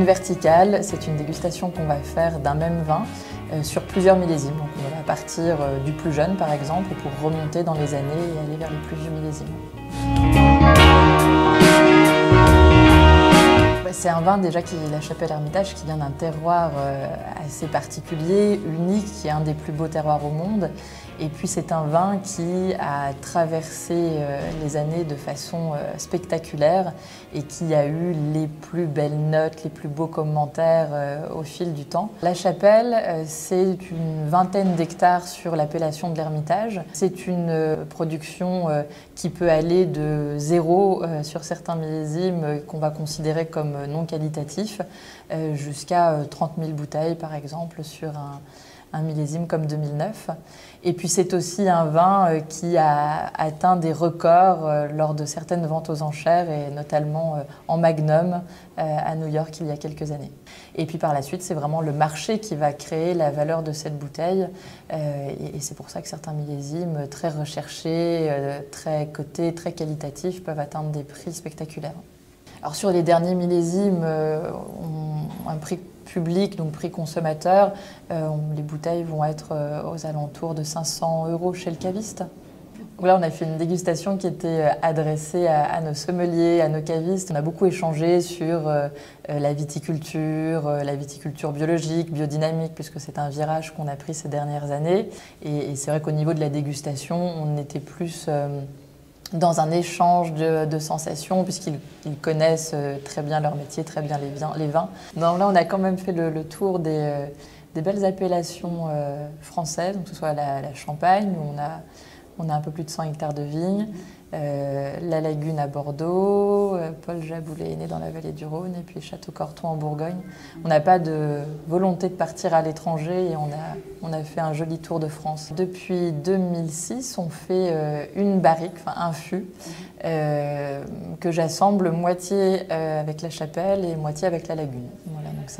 une verticale, c'est une dégustation qu'on va faire d'un même vin sur plusieurs millésimes. Donc on va partir du plus jeune par exemple pour remonter dans les années et aller vers les plus vieux millésimes. C'est un vin déjà qui est La Chapelle-Hermitage, qui vient d'un terroir assez particulier, unique, qui est un des plus beaux terroirs au monde. Et puis c'est un vin qui a traversé les années de façon spectaculaire et qui a eu les plus belles notes, les plus beaux commentaires au fil du temps. La Chapelle, c'est une vingtaine d'hectares sur l'appellation de l'Hermitage. C'est une production qui peut aller de 0 sur certains millésimes qu'on va considérer comme non qualitatifs jusqu'à 30 000 bouteilles par exemple sur un millésime comme 2009. Et puis c'est aussi un vin qui a atteint des records lors de certaines ventes aux enchères et notamment en Magnum à New York il y a quelques années. Et puis par la suite, c'est vraiment le marché qui va créer la valeur de cette bouteille et c'est pour ça que certains millésimes très recherchés, très cotés, très qualitatifs peuvent atteindre des prix spectaculaires. Alors sur les derniers millésimes, un prix public, donc prix consommateur, les bouteilles vont être aux alentours de 500 € chez le caviste. Là, on a fait une dégustation qui était adressée à nos sommeliers, à nos cavistes. On a beaucoup échangé sur la viticulture biologique, biodynamique, puisque c'est un virage qu'on a pris ces dernières années. Et c'est vrai qu'au niveau de la dégustation, on était plus dans un échange de sensations, puisqu'ils connaissent très bien leur métier, très bien les vins. Donc là, on a quand même fait le tour des belles appellations françaises, donc que ce soit la Champagne, où on a un peu plus de 100 hectares de vignes, la Lagune à Bordeaux, Paul Jaboulet est né dans la vallée du Rhône, et puis Château-Corton en Bourgogne. On n'a pas de volonté de partir à l'étranger et on a fait un joli tour de France. Depuis 2006, on fait une barrique, enfin un fût, que j'assemble moitié avec la Chapelle et moitié avec la Lagune. Voilà, donc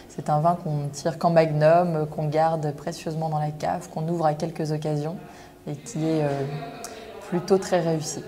c'est un vin qu'on ne tire qu'en Magnum, qu'on garde précieusement dans la cave, qu'on ouvre à quelques occasions et qui est plutôt très réussi.